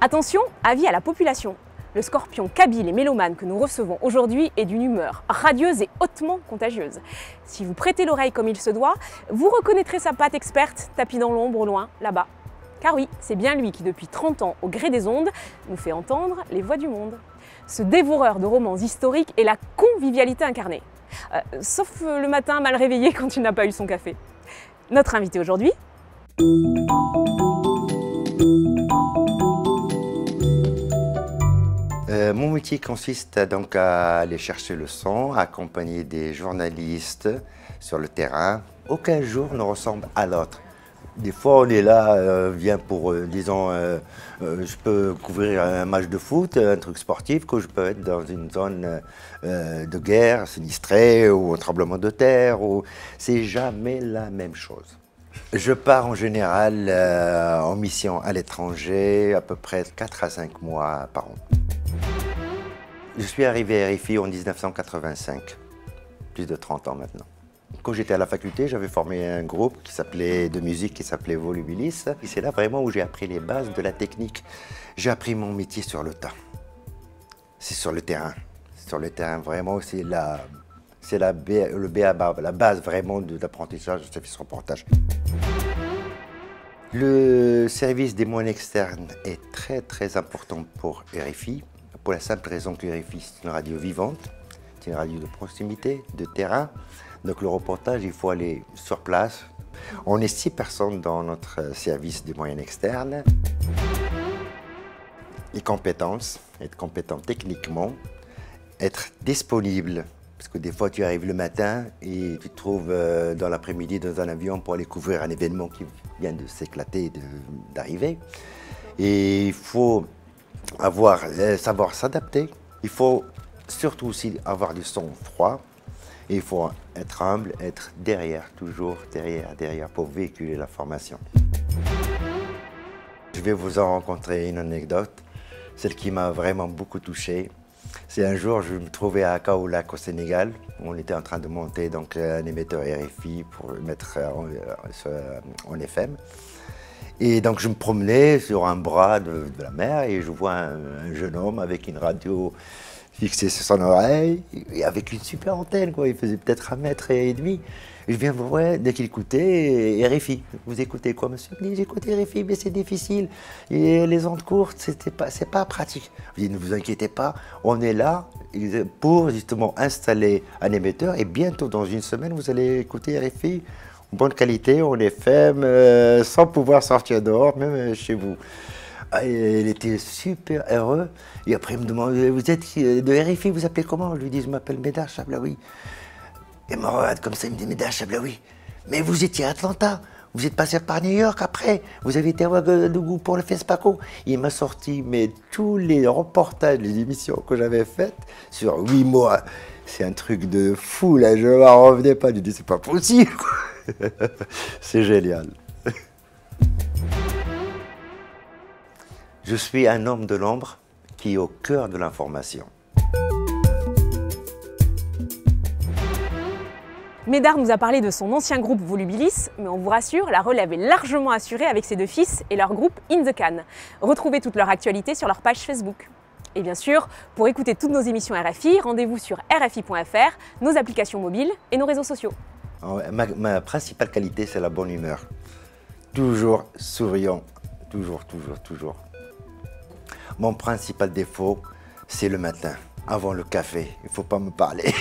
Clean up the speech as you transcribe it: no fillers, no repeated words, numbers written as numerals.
Attention, avis à la population. Le scorpion kabyle et mélomane que nous recevons aujourd'hui est d'une humeur radieuse et hautement contagieuse. Si vous prêtez l'oreille comme il se doit, vous reconnaîtrez sa patte experte tapie dans l'ombre au loin, là-bas. Car oui, c'est bien lui qui depuis 30 ans, au gré des ondes, nous fait entendre les voix du monde. Ce dévoreur de romans historiques est la convivialité incarnée. Sauf le matin mal réveillé quand il n'a pas eu son café. Notre invité aujourd'hui... Mon métier consiste donc à aller chercher le son, à accompagner des journalistes sur le terrain. Aucun jour ne ressemble à l'autre. Des fois, on est là, vient pour, disons, je peux couvrir un match de foot, un truc sportif, que je peux être dans une zone de guerre sinistrée ou un tremblement de terre. C'est jamais la même chose. Je pars en général en mission à l'étranger, à peu près 4 à 5 mois par an. Je suis arrivé à RFI en 1985, plus de 30 ans maintenant. Quand j'étais à la faculté, j'avais formé un groupe de musique qui s'appelait Volubilis. Et c'est là vraiment où j'ai appris les bases de la technique. J'ai appris mon métier sur le tas. C'est sur le terrain. Sur le terrain, vraiment, c'est le b.a.-ba, la base vraiment de l'apprentissage de service reportage. Le service des moyens externes est très très important pour RFI. Pour la simple raison que RFI, c'est une radio vivante, c'est une radio de proximité, de terrain. Donc le reportage, il faut aller sur place. On est 6 personnes dans notre service des moyens externes. Les compétences, être compétent techniquement, être disponible. Parce que des fois, tu arrives le matin et tu te trouves dans l'après-midi dans un avion pour aller couvrir un événement qui vient de s'éclater, d'arriver. Et il faut savoir s'adapter. Il faut surtout aussi avoir du sang-froid. Et il faut être humble, être derrière, toujours derrière pour véhiculer l'information. Je vais vous en raconter une anecdote, celle qui m'a vraiment beaucoup touché. C'est un jour, je me trouvais à Kaolack au Sénégal. On était en train de monter donc, un émetteur RFI pour le mettre en FM. Et donc je me promenais sur un bras de la mer et je vois un jeune homme avec une radio fixée sur son oreille et avec une super antenne, quoi. Il faisait peut-être 1,5 mètre. Et je viens vous voir dès qu'il écoutait RFI. Vous écoutez quoi, monsieur? J'écoute RFI, mais c'est difficile. Et les ondes courtes, c'est pas pratique. Je dis, ne vous inquiétez pas, on est là pour justement installer un émetteur et bientôt, dans une semaine, vous allez écouter RFI. Bonne qualité, en FM, sans pouvoir sortir dehors, même chez vous. Il était super heureux. Et après, il me demande, vous êtes de RFI, vous appelez comment? Je lui dis, je m'appelle Médard Chablaoui. Il me regarde comme ça, il me dit, Médard Chablaoui, mais vous étiez à Atlanta, vous êtes passé par New York après, vous avez été à Ouagadougou pour le FESPACO. Il m'a sorti tous les reportages, les émissions que j'avais faites sur 8 mois. C'est un truc de fou, là, je ne m'en revenais pas. Je dis, c'est pas possible. C'est génial. Je suis un homme de l'ombre qui est au cœur de l'information. Médard nous a parlé de son ancien groupe Volubilis, mais on vous rassure, la relève est largement assurée avec ses 2 fils et leur groupe In The Can. Retrouvez toute leur actualité sur leur page Facebook. Et bien sûr, pour écouter toutes nos émissions RFI, rendez-vous sur rfi.fr, nos applications mobiles et nos réseaux sociaux. Ma principale qualité, c'est la bonne humeur. Toujours souriant, toujours. Mon principal défaut, c'est le matin, avant le café. Il ne faut pas me parler.